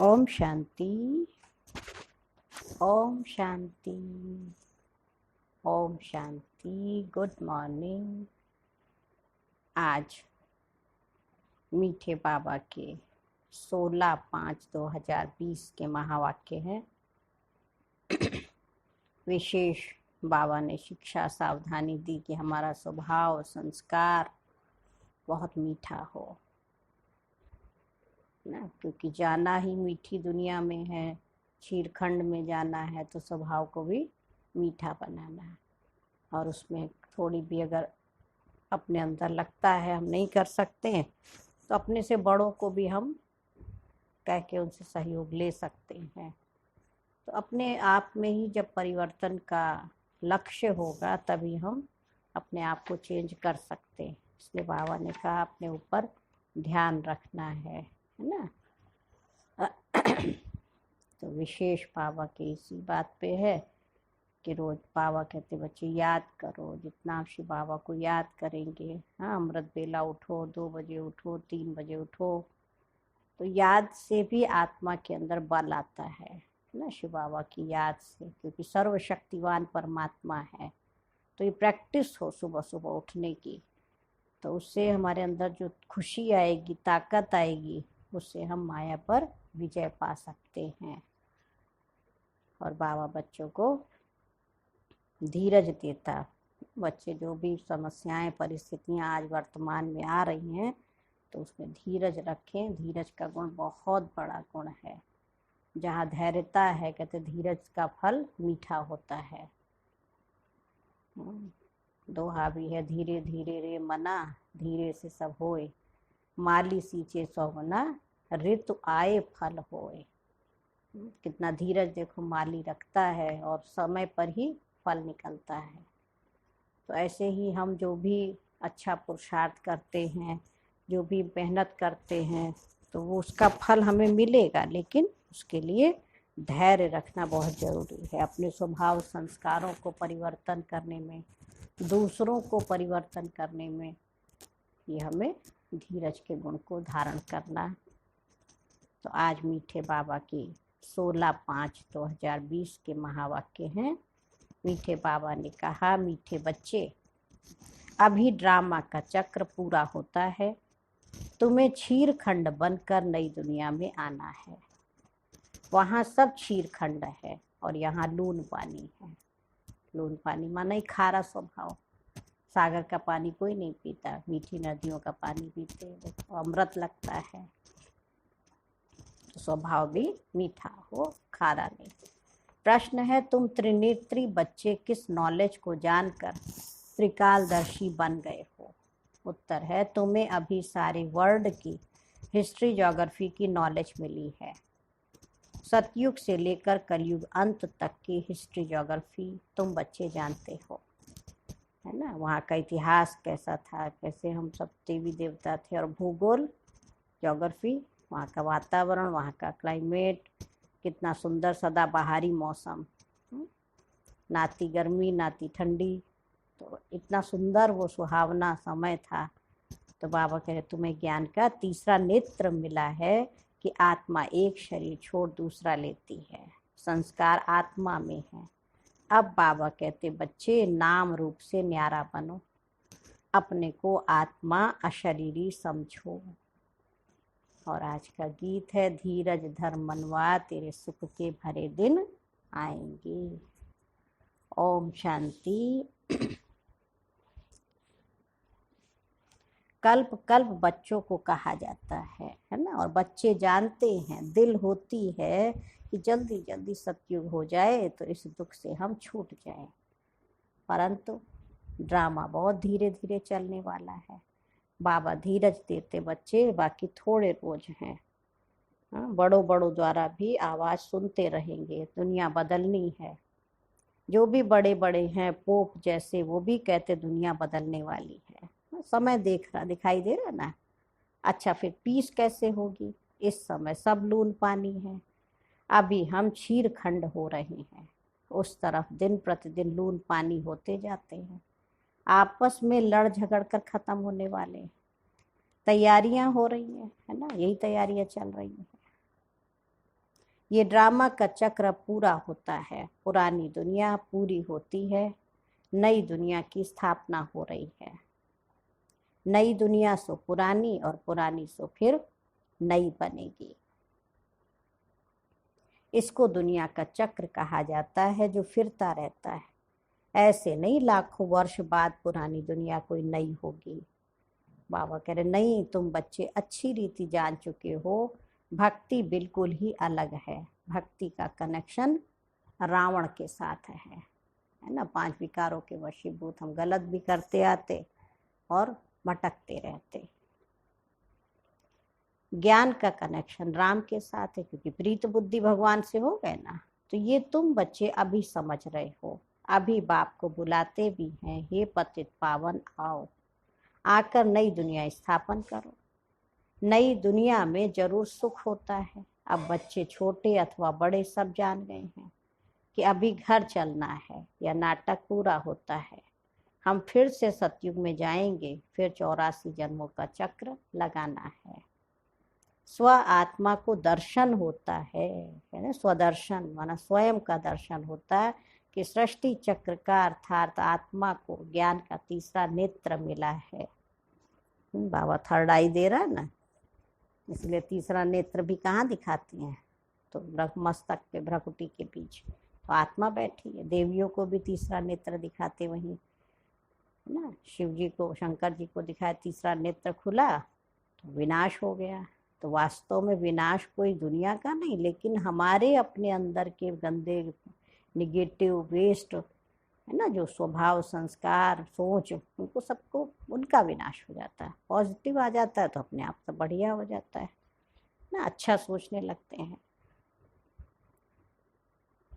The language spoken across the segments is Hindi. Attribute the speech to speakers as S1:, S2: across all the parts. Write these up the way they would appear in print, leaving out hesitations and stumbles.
S1: ओम शांति। ओम शांति। ओम शांति। Good morning. आज मीठे बाबा के 16/5/2020 के महावाक्य हैं। विशेष बाबा ने शिक्षा सावधानी दी कि हमारा स्वभाव संस्कार बहुत मीठा हो ना, क्योंकि जाना ही मीठी दुनिया में है, क्षीरखंड में जाना है तो स्वभाव को भी मीठा बनाना है। और उसमें थोड़ी भी अगर अपने अंदर लगता है हम नहीं कर सकते तो अपने से बड़ों को भी हम कह के उनसे सहयोग ले सकते हैं। तो अपने आप में ही जब परिवर्तन का लक्ष्य होगा तभी हम अपने आप को चेंज कर सकते हैं। इसलिए बाबा ने कहा अपने ऊपर ध्यान रखना है ना। तो विशेष बाबा की इसी बात पे है कि रोज बाबा कहते बच्चे याद करो, जितना आप शिव बाबा को याद करेंगे। हाँ, अमृत बेला उठो, 2 बजे उठो, 3 बजे उठो, तो याद से भी आत्मा के अंदर बल आता है ना, शिव बाबा की याद से, क्योंकि सर्वशक्तिवान परमात्मा है। तो ये प्रैक्टिस हो सुबह सुबह उठने की, तो उससे हमारे अंदर जो खुशी आएगी, ताकत आएगी, उससे हम माया पर विजय पा सकते हैं। और बाबा बच्चों को धीरज देता। बच्चे जो भी समस्याएं परिस्थितियां आज वर्तमान में आ रही हैं तो उसमें धीरज रखें। धीरज का गुण बहुत बड़ा गुण है। जहाँ धैर्यता है, कहते धीरज का फल मीठा होता है। दोहा भी है, धीरे धीरे रे मना, धीरे से सब होए, माली सींचे सौगुना, ऋतु आए फल होए। कितना धीरज देखो माली रखता है और समय पर ही फल निकलता है। तो ऐसे ही हम जो भी अच्छा पुरुषार्थ करते हैं, जो भी मेहनत करते हैं, तो वो उसका फल हमें मिलेगा, लेकिन उसके लिए धैर्य रखना बहुत ज़रूरी है। अपने स्वभाव संस्कारों को परिवर्तन करने में, दूसरों को परिवर्तन करने में, ये हमें धीरज के गुण को धारण करना। तो आज मीठे बाबा की 16/5/2020 के महावाक्य हैं। मीठे बाबा ने कहा, मीठे बच्चे, अभी ड्रामा का चक्र पूरा होता है। तुम्हें क्षीरखंड बनकर नई दुनिया में आना है। वहाँ सब क्षीरखंड है और यहाँ लून पानी है। लून पानी माना ही खारा स्वभाव। सागर का पानी कोई नहीं पीता, मीठी नदियों का पानी पीते हैं, अमृत लगता है। तो स्वभाव भी मीठा हो, खारा नहीं। प्रश्न है, तुम त्रिनेत्री बच्चे किस नॉलेज को जानकर त्रिकालदर्शी बन गए हो? उत्तर है, तुम्हें अभी सारे वर्ल्ड की हिस्ट्री ज्योग्राफी की नॉलेज मिली है। सतयुग से लेकर कलयुग अंत तक की हिस्ट्री ज्योग्राफी तुम बच्चे जानते हो, है ना। वहाँ का इतिहास कैसा था, कैसे हम सब देवी देवता थे, और भूगोल ज्योग्राफी, वहाँ का वातावरण, वहाँ का क्लाइमेट, कितना सुंदर सदाबहारी मौसम, नाती गर्मी नाती ठंडी, तो इतना सुंदर वो सुहावना समय था। तो बाबा कह रहे, तुम्हें ज्ञान का तीसरा नेत्र मिला है कि आत्मा एक शरीर छोड़ दूसरा लेती है। संस्कार आत्मा में है। अब बाबा कहते, बच्चे नाम रूप से न्यारा बनो, अपने को आत्मा अशरीरी समझो। और आज का गीत है, धीरज धर मनवा, तेरे सुख के भरे दिन आएंगे। ओम शांति। कल्प कल्प बच्चों को कहा जाता है ना। और बच्चे जानते हैं, दिल होती है कि जल्दी जल्दी सतयुग हो जाए तो इस दुख से हम छूट जाएं। परंतु ड्रामा बहुत धीरे धीरे चलने वाला है। बाबा धीरज देते बच्चे, बाकी थोड़े रोज हैं। बड़ों बड़ों द्वारा भी आवाज़ सुनते रहेंगे। दुनिया बदलनी है। जो भी बड़े बड़े हैं, पोप जैसे, वो भी कहते दुनिया बदलने वाली है। समय दिखाई दे रहा ना। अच्छा, फिर पीस कैसे होगी? इस समय सब लून पानी है। अभी हम क्षीरखंड हो रहे हैं, उस तरफ दिन प्रतिदिन लून पानी होते जाते हैं। आपस में लड़ झगड़ कर खत्म होने वाले हैं। तैयारियां हो रही हैं, है ना, यही तैयारियां चल रही हैं। ये ड्रामा का चक्र पूरा होता है, पुरानी दुनिया पूरी होती है, नई दुनिया की स्थापना हो रही है। नई दुनिया सो पुरानी और पुरानी सो फिर नई बनेगी। इसको दुनिया का चक्र कहा जाता है, जो फिरता रहता है। ऐसे नहीं लाखों वर्ष बाद पुरानी दुनिया कोई नई होगी। बाबा कह रहे नहीं, तुम बच्चे अच्छी रीति जान चुके हो, भक्ति बिल्कुल ही अलग है। भक्ति का कनेक्शन रावण के साथ है ना। 5 विकारों के वशीभूत हम गलत भी करते आते और भटकते रहते। ज्ञान का कनेक्शन राम के साथ है, क्योंकि प्रीत बुद्धि भगवान से हो गए ना। तो ये तुम बच्चे अभी समझ रहे हो, अभी बाप को बुलाते भी हैं, हे पतित पावन आओ, आकर नई दुनिया स्थापन करो। नई दुनिया में जरूर सुख होता है। अब बच्चे छोटे अथवा बड़े सब जान गए हैं कि अभी घर चलना है, या नाटक पूरा होता है। हम फिर से सतयुग में जाएंगे, फिर 84 जन्मों का चक्र लगाना है। स्व आत्मा को दर्शन होता है ना। स्वदर्शन माना स्वयं का दर्शन होता है कि सृष्टि चक्र का अर्थात आत्मा को ज्ञान का तीसरा नेत्र मिला है। बाबा थर्ड आई दे रहा है ना, इसलिए तीसरा नेत्र भी कहाँ दिखाते हैं, तो मस्तक पे भ्रकुटी के बीच तो आत्मा बैठी है। देवियों को भी तीसरा नेत्र दिखाते वहीं ना। शिव जी को, शंकर जी को दिखाया तीसरा नेत्र खुला तो विनाश हो गया। तो वास्तव में विनाश कोई दुनिया का नहीं, लेकिन हमारे अपने अंदर के गंदे निगेटिव वेस्ट है ना, जो स्वभाव, संस्कार, सोच, उनको सबको उनका विनाश हो जाता है। पॉजिटिव आ जाता है तो अपने आप से बढ़िया हो जाता है ना, अच्छा सोचने लगते हैं।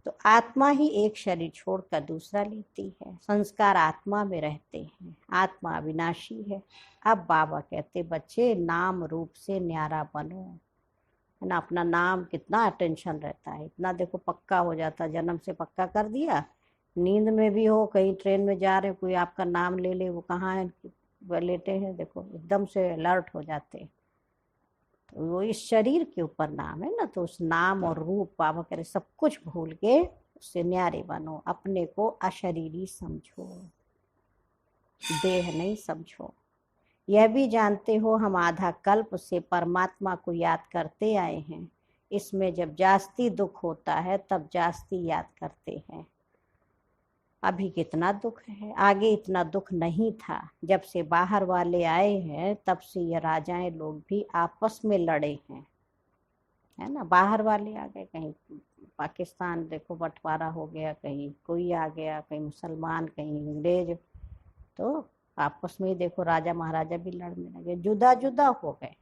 S1: तो आत्मा ही एक शरीर छोड़कर दूसरा लेती है। संस्कार आत्मा में रहते हैं, आत्मा अविनाशी है। अब बाबा कहते बच्चे नाम रूप से न्यारा बनो, है ना। अपना नाम कितना अटेंशन रहता है, इतना देखो पक्का हो जाता है, जन्म से पक्का कर दिया। नींद में भी हो, कहीं ट्रेन में जा रहे, कोई आपका नाम ले ले, वो कहाँ है, वो लेटे हैं, देखो एकदम से अलर्ट हो जाते हैं। तो वो इस शरीर के ऊपर नाम है ना, तो उस नाम और रूप बाबा कह रहे सब कुछ भूल के उससे न्यारे बनो। अपने को अशरीरी समझो, देह नहीं समझो। यह भी जानते हो हम आधा कल्प से परमात्मा को याद करते आए हैं। इसमें जब जास्ती दुख होता है तब जास्ती याद करते हैं। अभी कितना दुख है, आगे इतना दुख नहीं था। जब से बाहर वाले आए हैं तब से ये राजाएं लोग भी आपस में लड़े हैं, है ना। बाहर वाले आ गए, कहीं पाकिस्तान देखो बंटवारा हो गया, कहीं कोई आ गया, कहीं मुसलमान, कहीं अंग्रेज। तो आपस में ही देखो राजा महाराजा भी लड़ने लगे, जुदा जुदा हो गए।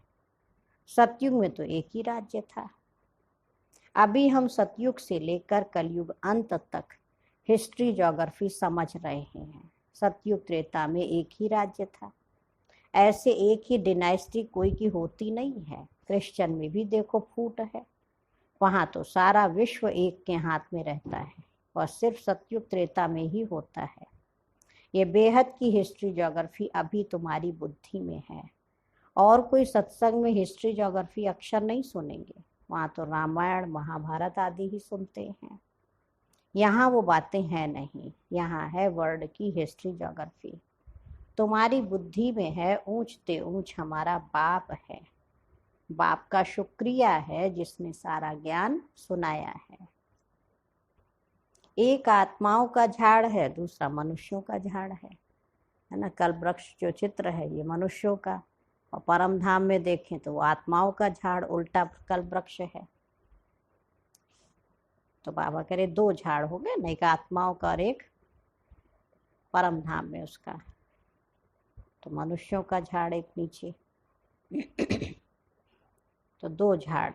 S1: सतयुग में तो एक ही राज्य था। अभी हम सतयुग से लेकर कलयुग अंत तक हिस्ट्री ज्योग्राफी समझ रहे हैं। सतयुग त्रेता में एक ही राज्य था। ऐसे एक ही डिनाइस्टी कोई की होती नहीं है। क्रिश्चियन में भी देखो फूट है, वहाँ तो सारा विश्व एक के हाथ में रहता है, और सिर्फ सतयुग त्रेता में ही होता है। ये बेहद की हिस्ट्री ज्योग्राफी अभी तुम्हारी बुद्धि में है। और कोई सत्संग में हिस्ट्री ज्योग्राफी अक्षर नहीं सुनेंगे, वहाँ तो रामायण महाभारत आदि ही सुनते हैं। यहाँ वो बातें हैं नहीं, यहाँ है वर्ल्ड की हिस्ट्री ज्योग्राफी। तुम्हारी बुद्धि में है ऊंचते ऊंच हमारा बाप है। बाप का शुक्रिया है जिसने सारा ज्ञान सुनाया है। एक आत्माओं का झाड़ है, दूसरा मनुष्यों का झाड़ है ना। कल्प वृक्ष जो चित्र है ये मनुष्यों का, और परम धाम में देखें तो वो आत्माओं का झाड़ उल्टा कल्प वृक्ष है। तो बाबा कह रहे 2 झाड़ हो गए ना, एक आत्माओं का और एक परम धाम में उसका। तो मनुष्यों का झाड़ एक नीचे तो 2 झाड़।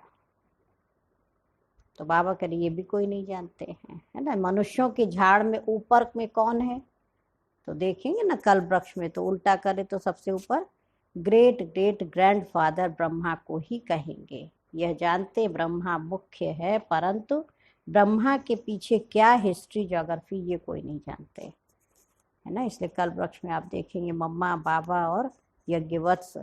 S1: तो बाबा कह रहे ये भी कोई नहीं जानते हैं, है ना। मनुष्यों के झाड़ में ऊपर में कौन है, तो देखेंगे ना कल्प वृक्ष में, तो उल्टा करे तो सबसे ऊपर ग्रेट ग्रेट ग्रैंडफादर ब्रह्मा को ही कहेंगे। यह जानते ब्रह्मा मुख्य है, परंतु ब्रह्मा के पीछे क्या हिस्ट्री ज्योग्राफी ये कोई नहीं जानते, है ना। इसलिए कल्प वृक्ष में आप देखेंगे मम्मा, बाबा और यज्ञवत्स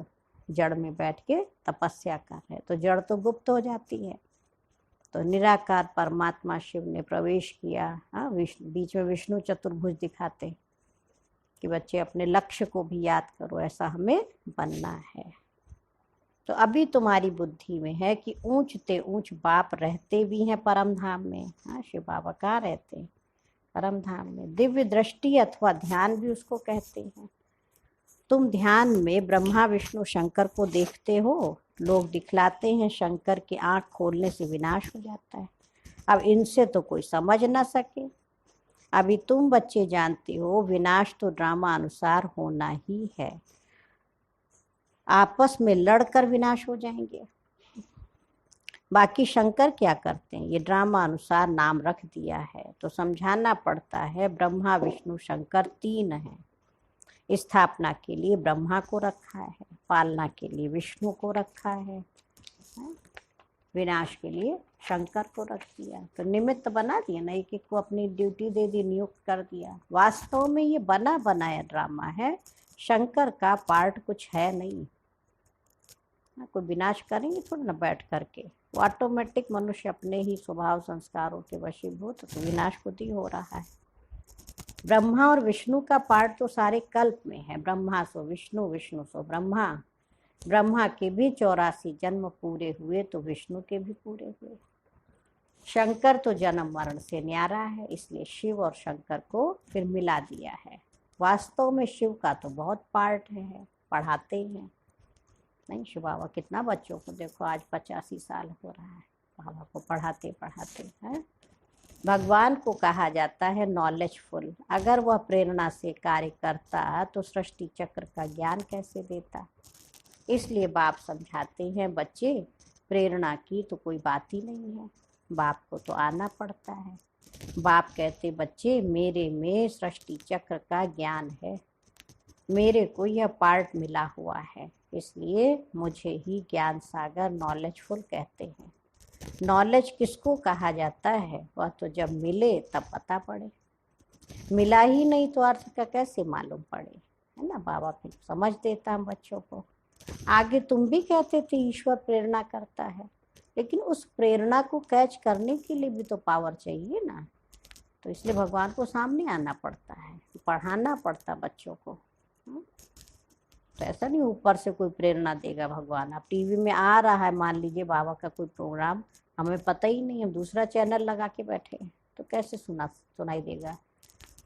S1: जड़ में बैठ के तपस्या कर रहे हैं, तो जड़ तो गुप्त हो जाती है। तो निराकार परमात्मा शिव ने प्रवेश किया। हाँ, बीच में विष्णु चतुर्भुज दिखाते कि बच्चे अपने लक्ष्य को भी याद करो, ऐसा हमें बनना है। तो अभी तुम्हारी बुद्धि में है कि ऊंचते ऊंच बाप रहते भी हैं परम धाम में। हाँ, शिव बाबा कहाँ रहते हैं? परम धाम में। दिव्य दृष्टि अथवा ध्यान भी उसको कहते हैं। तुम ध्यान में ब्रह्मा विष्णु शंकर को देखते हो। लोग दिखलाते हैं शंकर की आंख खोलने से विनाश हो जाता है। अब इनसे तो कोई समझ ना सके। अभी तुम बच्चे जानते हो विनाश तो ड्रामा अनुसार होना ही है। आपस में लड़कर विनाश हो जाएंगे। बाकी शंकर क्या करते हैं? ये ड्रामा अनुसार नाम रख दिया है, तो समझाना पड़ता है ब्रह्मा विष्णु शंकर तीन हैं। स्थापना के लिए ब्रह्मा को रखा है, पालना के लिए विष्णु को रखा है, विनाश के लिए शंकर को रख दिया। तो निमित्त बना दिया ना, एक एक को अपनी ड्यूटी दे दी, नियुक्त कर दिया। वास्तव में ये बना बनाया ड्रामा है, शंकर का पार्ट कुछ है नहीं। कोई विनाश करेंगे थोड़ा ना बैठ करके, वो ऑटोमेटिक मनुष्य अपने ही स्वभाव संस्कारों के वशीभूत, तो विनाश खुद ही हो रहा है। ब्रह्मा और विष्णु का पार्ट तो सारे कल्प में है। ब्रह्मा सो विष्णु, विष्णु सो ब्रह्मा। ब्रह्मा के भी 84 जन्म पूरे हुए तो विष्णु के भी पूरे हुए। शंकर तो जन्म मरण से न्यारा है, इसलिए शिव और शंकर को फिर मिला दिया है। वास्तव में शिव का तो बहुत पार्ट है, पढ़ाते हैं नहीं। शिव बाबा कितना बच्चों को देखो, आज 85 साल हो रहा है बाबा को पढ़ाते पढ़ाते हैं। भगवान को कहा जाता है नॉलेजफुल। अगर वह प्रेरणा से कार्य करता तो सृष्टि चक्र का ज्ञान कैसे देता? इसलिए बाप समझाते हैं बच्चे, प्रेरणा की तो कोई बात ही नहीं है, बाप को तो आना पड़ता है। बाप कहते बच्चे मेरे में सृष्टि चक्र का ज्ञान है, मेरे को यह पार्ट मिला हुआ है, इसलिए मुझे ही ज्ञान सागर नॉलेजफुल कहते हैं। नॉलेज किसको कहा जाता है? वह तो जब मिले तब पता पड़े, मिला ही नहीं तो अर्थ का कैसे मालूम पड़े, है ना। बाबा फिर समझ देता हम बच्चों को। आगे तुम भी कहते थे ईश्वर प्रेरणा करता है, लेकिन उस प्रेरणा को कैच करने के लिए भी तो पावर चाहिए ना। तो इसलिए भगवान को सामने आना पड़ता है, पढ़ाना पड़ता बच्चों को। तो ऐसा नहीं ऊपर से कोई प्रेरणा देगा भगवान। अब टीवी में आ रहा है मान लीजिए बाबा का कोई प्रोग्राम, हमें पता ही नहीं, हम दूसरा चैनल लगा के बैठे हैं तो कैसे सुनाई देगा।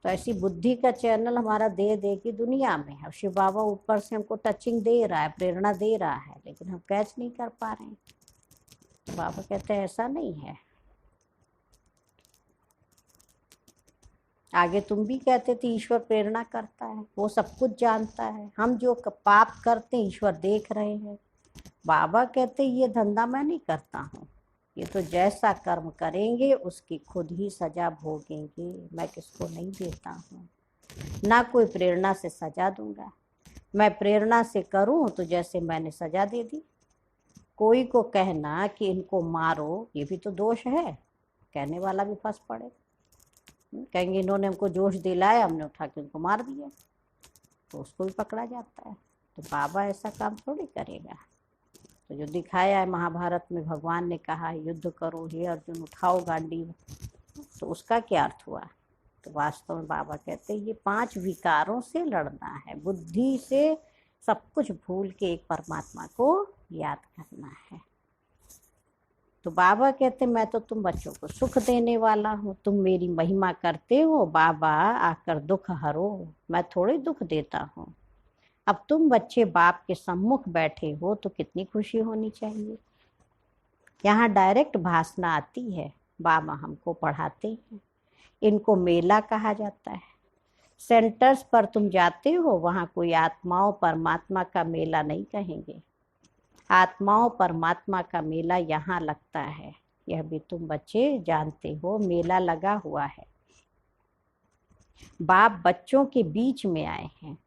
S1: तो ऐसी बुद्धि का चैनल हमारा दे दे की दुनिया में है। शिव बाबा ऊपर से हमको टचिंग दे रहा है, प्रेरणा दे रहा है, लेकिन हम कैच नहीं कर पा रहे हैं। तो बाबा कहते हैं ऐसा नहीं है। आगे तुम भी कहते थे ईश्वर प्रेरणा करता है, वो सब कुछ जानता है, हम जो पाप करते हैं ईश्वर देख रहे हैं। बाबा कहते ये धंधा मैं नहीं करता हूँ, ये तो जैसा कर्म करेंगे उसकी खुद ही सजा भोगेंगे, मैं किसको नहीं देता हूँ। ना कोई प्रेरणा से सजा दूंगा, मैं प्रेरणा से करूँ तो जैसे मैंने सजा दे दी। कोई को कहना कि इनको मारो, ये भी तो दोष है, कहने वाला भी फंस पड़े। कहेंगे इन्होंने हमको जोश दिलाया, हमने उठा के उनको मार दिया, तो उसको भी पकड़ा जाता है। तो बाबा ऐसा काम थोड़ी करेगा। तो जो दिखाया है महाभारत में, भगवान ने कहा युद्ध करो, हे अर्जुन उठाओ गांडीव, तो उसका क्या अर्थ हुआ? तो वास्तव में बाबा कहते हैं ये 5 विकारों से लड़ना है, बुद्धि से सब कुछ भूल के एक परमात्मा को याद करना है। तो बाबा कहते मैं तो तुम बच्चों को सुख देने वाला हूँ, तुम मेरी महिमा करते हो, बाबा आकर दुख हरो, मैं थोड़े दुख देता हूँ। अब तुम बच्चे बाप के सम्मुख बैठे हो तो कितनी खुशी होनी चाहिए। यहाँ डायरेक्ट भाषणा आती है, बाबा हमको पढ़ाते हैं। इनको मेला कहा जाता है। सेंटर्स पर तुम जाते हो, वहाँ कोई आत्माओं परमात्मा का मेला नहीं कहेंगे। आत्माओं परमात्मा का मेला यहाँ लगता है, यह भी तुम बच्चे जानते हो, मेला लगा हुआ है। बाप बच्चों के बीच में आए हैं,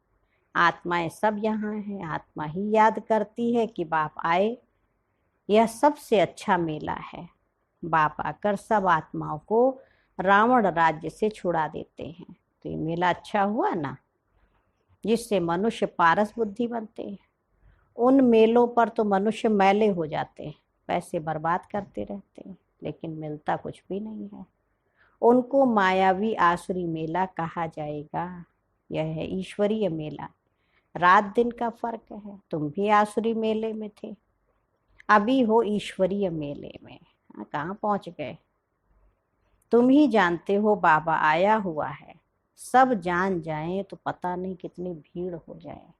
S1: आत्माएं सब यहाँ हैं, आत्मा ही याद करती है कि बाप आए। यह सबसे अच्छा मेला है। बाप आकर सब आत्माओं को रावण राज्य से छुड़ा देते हैं। तो ये मेला अच्छा हुआ ना, जिससे मनुष्य पारस बुद्धि बनते हैं। उन मेलों पर तो मनुष्य मैले हो जाते हैं, पैसे बर्बाद करते रहते हैं। लेकिन मिलता कुछ भी नहीं है। उनको मायावी आसुरी मेला कहा जाएगा। यह है ईश्वरीय मेला। रात दिन का फर्क है। तुम भी आसुरी मेले में थे, अभी हो ईश्वरीय मेले में। कहाँ पहुंच गए? तुम ही जानते हो बाबा आया हुआ है। सब जान जाएं तो पता नहीं कितनी भीड़ हो जाए।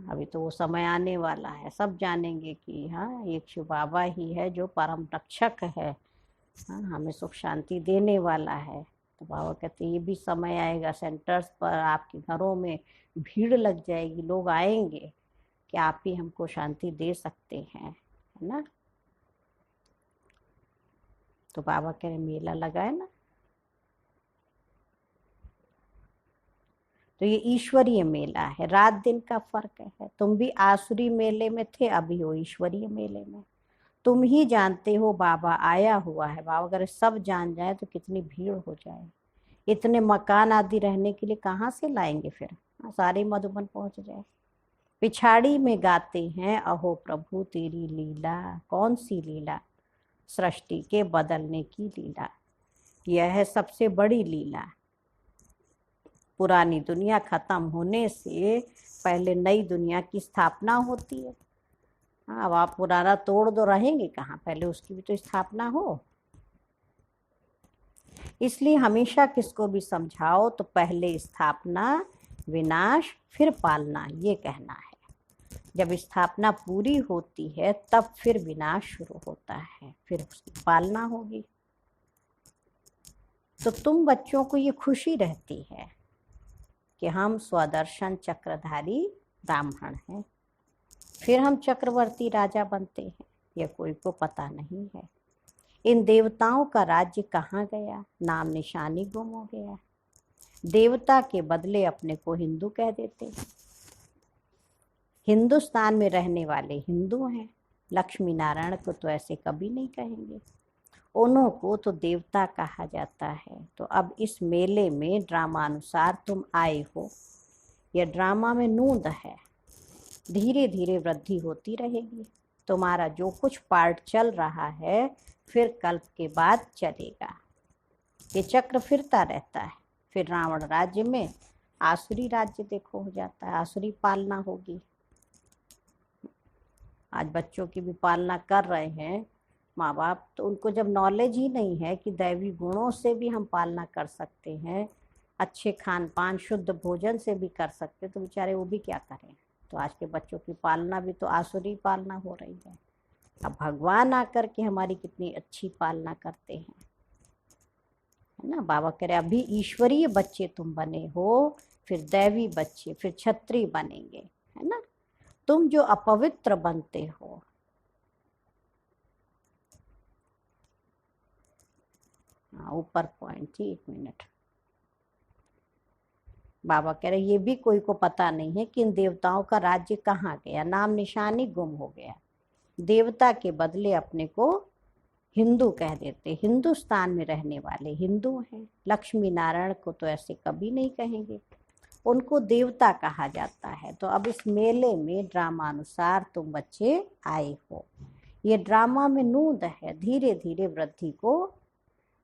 S1: अभी तो वो समय आने वाला है, सब जानेंगे कि हाँ एक शिव बाबा ही है जो परम रक्षक है, हाँ हमें सुख शांति देने वाला है। तो बाबा कहते ये भी समय आएगा, सेंटर्स पर आपके घरों में भीड़ लग जाएगी, लोग आएंगे कि आप ही हमको शांति दे सकते हैं, है ना। तो बाबा कह रहे मेला लगा है ना, तो ये ईश्वरीय मेला है। रात दिन का फर्क है। तुम भी आसुरी मेले में थे, अभी हो ईश्वरीय मेले में। तुम ही जानते हो बाबा आया हुआ है। बाबा अगर सब जान जाए तो कितनी भीड़ हो जाए। इतने मकान आदि रहने के लिए कहाँ से लाएंगे फिर? सारे मधुबन पहुंच जाए। पिछाड़ी में गाते हैं अहो प्रभु तेरी लीला। कौन सी लीला? सृष्टि के बदलने की लीला। यह है सबसे बड़ी लीला। पुरानी दुनिया खत्म होने से पहले नई दुनिया की स्थापना होती है। अब आप पुराना तोड़ दो, रहेंगे कहाँ? पहले उसकी भी तो स्थापना हो। इसलिए हमेशा किसको भी समझाओ तो पहले स्थापना, विनाश, फिर पालना, ये कहना है। जब स्थापना पूरी होती है तब फिर विनाश शुरू होता है, फिर उसकी पालना होगी। तो तुम बच्चों को ये खुशी रहती है कि हम स्वदर्शन चक्रधारी ब्राह्मण हैं, फिर हम चक्रवर्ती राजा बनते हैं। यह कोई को पता नहीं है। इन देवताओं का राज्य कहाँ गया? नाम निशानी गुम हो गया। देवता के बदले अपने को हिंदू कह देते। हिंदुस्तान में रहने वाले हिंदू हैं, लक्ष्मी नारायण को तो ऐसे कभी नहीं कहेंगे। उन्हों को तो देवता कहा जाता है। तो अब इस मेले में ड्रामानुसार तुम आए हो। यह ड्रामा में नूंद है। धीरे धीरे वृद्धि होती रहेगी। तुम्हारा जो कुछ पार्ट चल रहा है फिर कल्प के बाद चलेगा। ये चक्र फिरता रहता है। फिर रावण राज्य में आसुरी राज्य देखो हो जाता है, आसुरी पालना होगी। आज बच्चों की भी पालना कर रहे हैं माँ बाप, तो उनको जब नॉलेज ही नहीं है कि दैवी गुणों से भी हम पालना कर सकते हैं, अच्छे खान पान शुद्ध भोजन से भी कर सकते, तो बेचारे वो भी क्या करें। तो आज के बच्चों की पालना भी तो आसुरी पालना हो रही है। अब भगवान आकर के हमारी कितनी अच्छी पालना करते हैं, है ना। बाबा कह रहे अभी ईश्वरीय बच्चे तुम बने हो, फिर दैवी बच्चे, फिर क्षत्रिय बनेंगे, है ना। तुम जो अपवित्र बनते हो, ऊपर पॉइंट थी, 1 मिनट। बाबा कह रहे ये भी कोई को पता नहीं है कि इन देवताओं का राज्य कहाँ गया, नाम निशानी गुम हो गया। देवता के बदले अपने को हिंदू कह देते। हिंदुस्तान में रहने वाले हिंदू हैं, लक्ष्मी नारायण को तो ऐसे कभी नहीं कहेंगे, उनको देवता कहा जाता है। तो अब इस मेले में ड्रामानुसार तुम बच्चे आए हो। ये ड्रामा में नूंद है, धीरे धीरे वृद्धि को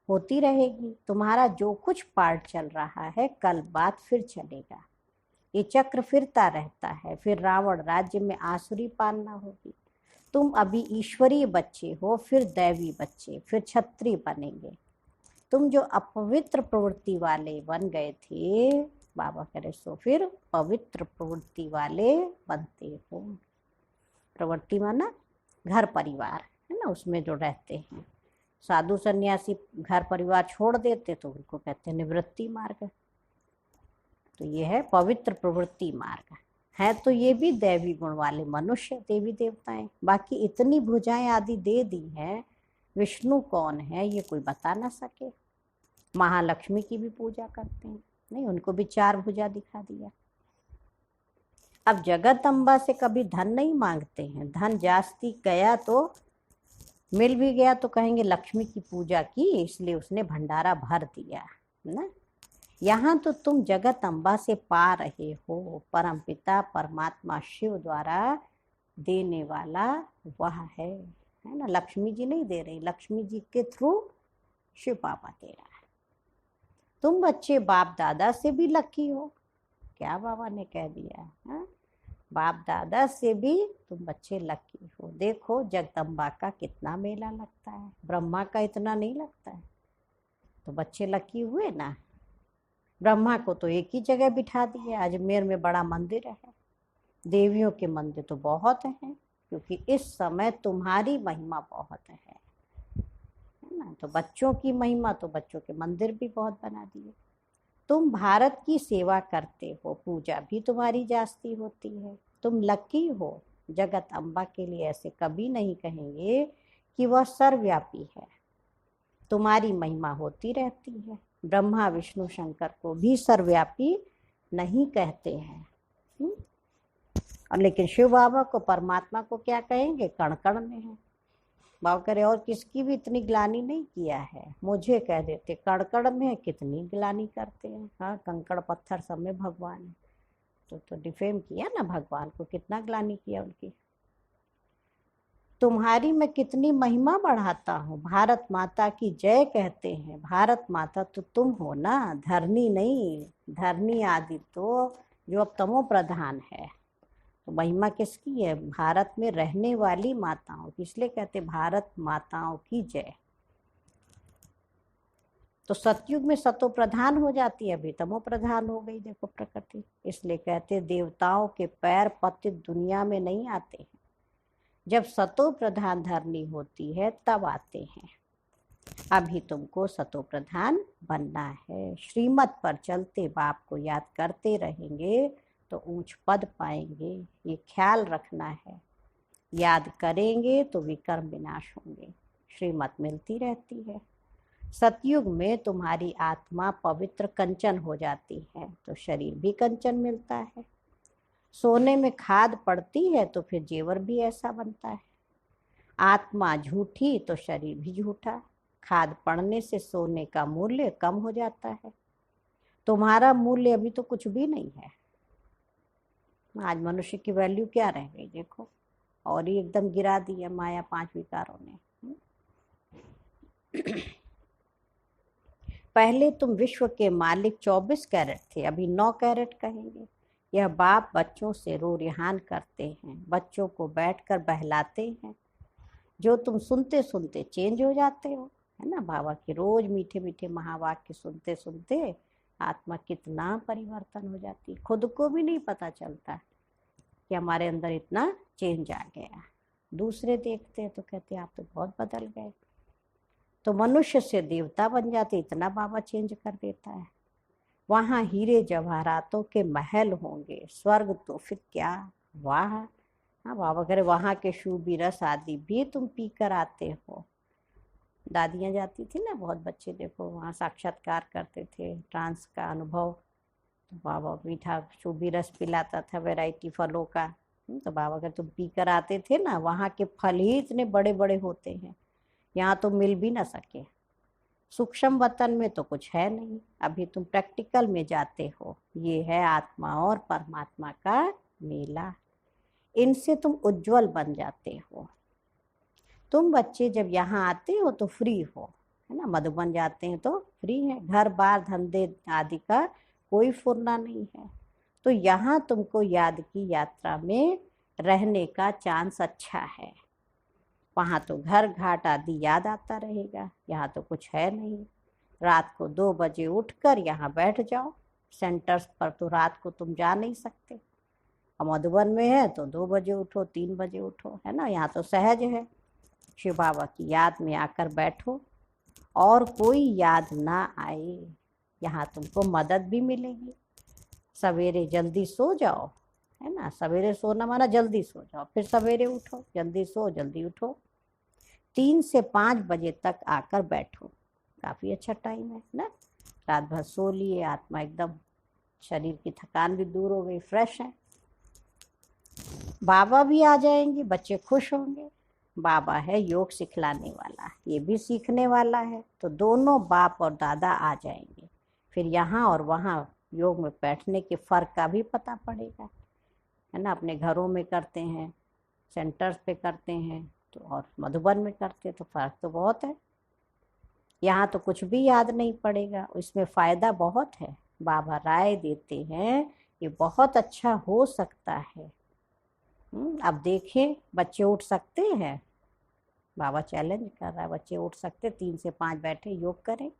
S1: होती रहेगी। तुम्हारा जो कुछ पार्ट चल रहा है कल बाद फिर चलेगा। ये चक्र फिरता रहता है। फिर रावण राज्य में आसुरी पालना होगी। तुम अभी ईश्वरीय बच्चे हो, फिर दैवी बच्चे, फिर क्षत्रिय बनेंगे। तुम जो अपवित्र प्रवृत्ति वाले बन गए थे, बाबा करे सो फिर पवित्र प्रवृत्ति वाले बनते हो। प्रवृत्ति माना घर परिवार, है ना, उसमें जो रहते हैं। साधु सन्यासी घर परिवार छोड़ देते तो उनको कहते हैं निवृत्ति मार्ग। तो ये है पवित्र प्रवृत्ति मार्ग है। तो ये भी दैवी गुण वाले मनुष्य, देवी देवताएं। बाकी इतनी भुजाएं आदि दे दी हैं, विष्णु कौन है ये कोई बता ना सके। महालक्ष्मी की भी पूजा करते हैं, नहीं उनको भी 4 भुजा दिखा दिया। अब जगत अम्बा से कभी धन नहीं मांगते हैं। धन जास्ती गया तो मिल भी गया तो कहेंगे लक्ष्मी की पूजा की इसलिए उसने भंडारा भर दिया ना। यहाँ तो तुम जगत अम्बा से पा रहे हो। परमपिता परमात्मा शिव द्वारा देने वाला वह है। है ना। लक्ष्मी जी नहीं दे रही, लक्ष्मी जी के थ्रू शिव बाबा दे रहा है। तुम बच्चे बाप दादा से भी लकी हो, क्या बाबा ने कह दिया है, बाप दादा से भी तुम बच्चे लकी हो। देखो जगदम्बा का कितना मेला लगता है, ब्रह्मा का इतना नहीं लगता है, तो बच्चे लकी हुए ना। ब्रह्मा को तो एक ही जगह बिठा दिया, अजमेर में बड़ा मंदिर है, देवियों के मंदिर तो बहुत हैं, क्योंकि इस समय तुम्हारी महिमा बहुत है ना। तो बच्चों की महिमा, तो बच्चों के मंदिर भी बहुत बना दिए। तुम भारत की सेवा करते हो, पूजा भी तुम्हारी जास्ती होती है, तुम लकी हो। जगत अम्बा के लिए ऐसे कभी नहीं कहेंगे कि वह सर्वव्यापी है, तुम्हारी महिमा होती रहती है। ब्रह्मा विष्णु शंकर को भी सर्वव्यापी नहीं कहते हैं, और लेकिन शिव बाबा को, परमात्मा को क्या कहेंगे, कण कण में है। बाबा करे और किसकी भी इतनी ग्लानी नहीं किया है, मुझे कह देते कण कण में है, कितनी ग्लानी करते हैं। हाँ, कंकड़ पत्थर सब में भगवान है, तो डिफेम किया ना भगवान को, कितना ग्लानी किया उनकी। तुम्हारी मैं कितनी महिमा बढ़ाता हूँ, भारत माता की जय कहते हैं। भारत माता तो तुम हो ना, धरनी नहीं। धरनी आदि तो जो अब तमो प्रधान है, तो महिमा किसकी है, भारत में रहने वाली माताओं की, इसलिए कहते भारत माताओं की जय। तो सतयुग में सतो प्रधान हो जाती है, अभी तमो प्रधान हो गई देखो प्रकृति, इसलिए कहते देवताओं के पैर पतित दुनिया में नहीं आते हैं, जब सतो प्रधान धरनी होती है तब आते हैं। अभी तुमको सतो प्रधान बनना है। श्रीमत पर चलते बाप को याद करते रहेंगे तो ऊंच पद पाएंगे, ये ख्याल रखना है। याद करेंगे तो विकर्म विनाश होंगे, श्रीमत मिलती रहती है। सतयुग में तुम्हारी आत्मा पवित्र कंचन हो जाती है, तो शरीर भी कंचन मिलता है। सोने में खाद पड़ती है तो फिर जेवर भी ऐसा बनता है। आत्मा झूठी तो शरीर भी झूठा, खाद पड़ने से सोने का मूल्य कम हो जाता है। तुम्हारा मूल्य अभी तो कुछ भी नहीं है। आज मनुष्य की वैल्यू क्या रह गई देखो, और ही एकदम गिरा दी है माया 5 विकारों ने। पहले तुम विश्व के मालिक 24 कैरेट थे, अभी 9 कैरेट कहेंगे। यह बाप बच्चों से रो रिहान करते हैं, बच्चों को बैठकर बहलाते हैं, जो तुम सुनते सुनते चेंज हो जाते हो, है ना। बाबा के रोज मीठे मीठे महावाक्य सुनते सुनते आत्मा कितना परिवर्तन हो जाती, खुद को भी नहीं पता चलता कि हमारे अंदर इतना चेंज आ गया। दूसरे देखते तो कहते आप तो बहुत बदल गए। तो मनुष्य से देवता बन जाते, इतना बाबा चेंज कर देता है। वहाँ हीरे जवाहरातों के महल होंगे, स्वर्ग तो फिर क्या, वाह। हाँ, बाबा करे वहाँ के शूबी रस आदि भी तुम पी कर आते हो। दादियाँ जाती थी ना, बहुत बच्चे देखो वहाँ साक्षात्कार करते थे, ट्रांस का अनुभव। तो बाबा मीठा शूबी रस पिलाता था, वैरायटी फलों का। तो बाबा अगर तुम पी कर आते थे ना, वहाँ के फल ही इतने बड़े बड़े होते हैं, यहाँ तो मिल भी ना सके। सूक्ष्म वतन में तो कुछ है नहीं, अभी तुम प्रैक्टिकल में जाते हो। ये है आत्मा और परमात्मा का मेला, इनसे तुम उज्जवल बन जाते हो। तुम बच्चे जब यहाँ आते हो तो फ्री हो, है ना। मधुबन जाते हैं तो फ्री है, घर बार धंधे आदि का कोई फुरना नहीं है। तो यहाँ तुमको याद की यात्रा में रहने का चांस अच्छा है। वहाँ तो घर घाट आदि याद आता रहेगा, यहाँ तो कुछ है नहीं। रात को 2 बजे उठकर यहाँ बैठ जाओ, सेंटर्स पर तो रात को तुम जा नहीं सकते। और मधुबन में है तो 2 बजे उठो, 3 बजे उठो, है ना। यहाँ तो सहज है, शिव बाबा की याद में आकर बैठो और कोई याद ना आए, यहाँ तुमको मदद भी मिलेगी। सवेरे जल्दी सो जाओ, है ना। सवेरे सोना माना जल्दी सो जाओ, फिर सवेरे उठो, जल्दी सो जल्दी उठो। 3 से 5 बजे तक आकर बैठो, काफ़ी अच्छा टाइम है ना। रात भर सो लिए, आत्मा एकदम, शरीर की थकान भी दूर हो गई, फ्रेश है। बाबा भी आ जाएंगे, बच्चे खुश होंगे। बाबा है योग सिखलाने वाला, ये भी सीखने वाला है, तो दोनों बाप और दादा आ जाएंगे। फिर यहाँ और वहाँ योग में बैठने के फ़र्क का भी पता पड़ेगा, है ना। अपने घरों में करते हैं, सेंटर्स पे करते हैं, तो और मधुबन में करते तो फर्क तो बहुत है। यहाँ तो कुछ भी याद नहीं पड़ेगा, इसमें फायदा बहुत है। बाबा राय देते हैं ये बहुत अच्छा हो सकता है। अब देखें बच्चे उठ सकते हैं, बाबा चैलेंज कर रहा है, बच्चे उठ सकते 3 से 5 बैठे योग करें।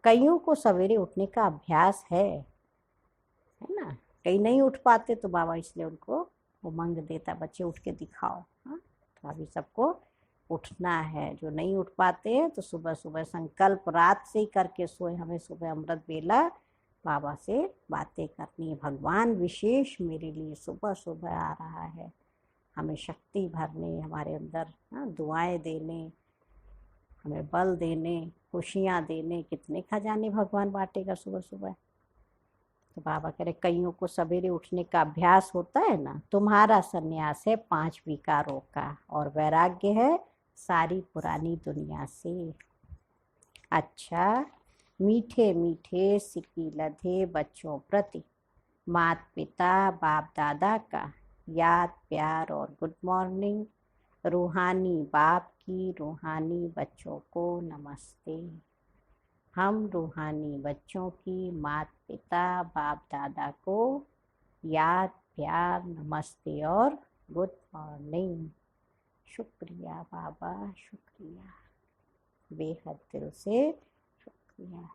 S1: कईयों को सवेरे उठने का अभ्यास है ना, कई नहीं उठ पाते तो बाबा इसलिए उनको उमंग देता, बच्चे उठ के दिखाओ। हाँ, तो अभी सबको उठना है। जो नहीं उठ पाते हैं तो सुबह सुबह संकल्प रात से ही करके सोए, हमें सुबह अमृत बेला बाबा से बातें करनी है। भगवान विशेष मेरे लिए सुबह सुबह आ रहा है, हमें शक्ति भरने, हमारे अंदर दुआएं देने, हमें बल देने, खुशियाँ देने। कितने खजाने भगवान बांटेगा सुबह सुबह। तो बाबा कह रहे कईयों को सवेरे उठने का अभ्यास होता है ना, तुम्हारा संन्यास है 5 विकारों का और वैराग्य है सारी पुरानी दुनिया से। अच्छा, मीठे मीठे सिक्की लधे बच्चों प्रति माता पिता बाप दादा का याद प्यार और गुड मॉर्निंग। रूहानी बाप की रूहानी बच्चों को नमस्ते। हम रूहानी बच्चों की माता पिता बाप दादा को याद प्यार नमस्ते और गुड मॉर्निंग। शुक्रिया बाबा, शुक्रिया, बेहद दिल से शुक्रिया।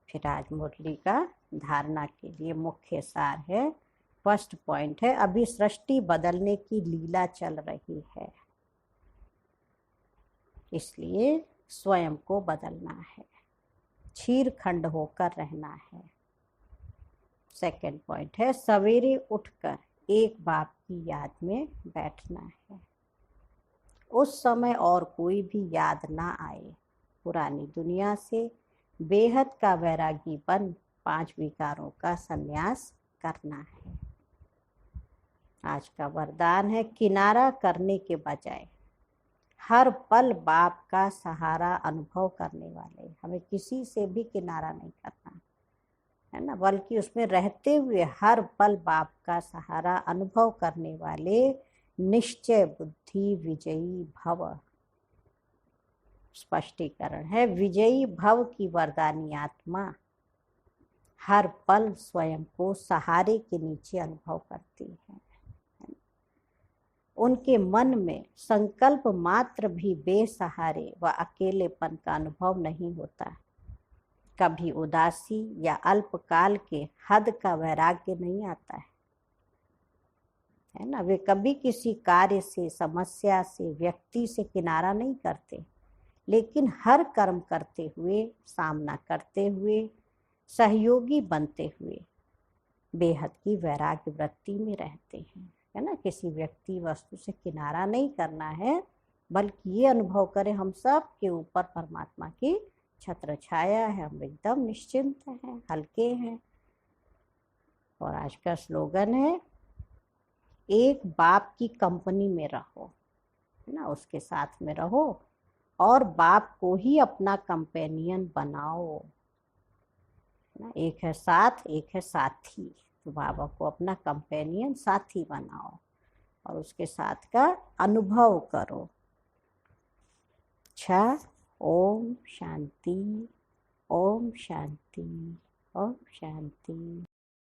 S1: फिर आज मुरली का धारणा के लिए मुख्य सार है। फर्स्ट पॉइंट है, अभी सृष्टि बदलने की लीला चल रही है, इसलिए स्वयं को बदलना है, क्षीर खंड होकर रहना है। सेकंड पॉइंट है, सवेरे उठकर एक बाप की याद में बैठना है। उस समय और कोई भी याद ना आए, पुरानी दुनिया से बेहद का वैरागी बन 5 विकारों का संन्यास करना है। आज का वरदान है, किनारा करने के बजाय हर पल बाप का सहारा अनुभव करने वाले। हमें किसी से भी किनारा नहीं करना है ना, बल्कि उसमें रहते हुए हर पल बाप का सहारा अनुभव करने वाले निश्चय बुद्धि विजयी भव। स्पष्टीकरण है, विजयी भव की वरदानी आत्मा हर पल स्वयं को सहारे के नीचे अनुभव करती है। उनके मन में संकल्प मात्र भी बेसहारे व अकेलेपन का अनुभव नहीं होता। कभी उदासी या अल्पकाल के हद का वैराग्य नहीं आता है ना। वे कभी किसी कार्य से, समस्या से, व्यक्ति से किनारा नहीं करते, लेकिन हर कर्म करते हुए, सामना करते हुए, सहयोगी बनते हुए बेहद की वैराग्य वृत्ति में रहते हैं, है ना। किसी व्यक्ति वस्तु से किनारा नहीं करना है, बल्कि ये अनुभव करें हम सब के ऊपर परमात्मा की छत्र छाया है, हम एकदम निश्चिंत हैं, हल्के हैं। और आज का स्लोगन है, एक बाप की कंपनी में रहो, है ना, उसके साथ में रहो और बाप को ही अपना कंपेनियन बनाओ ना। एक है साथ, एक है साथी, तो बाबा को अपना कंपेनियन, साथी बनाओ और उसके साथ का अनुभव करो। अच्छा, ओम शांति, ओम शांति, ओम शांति।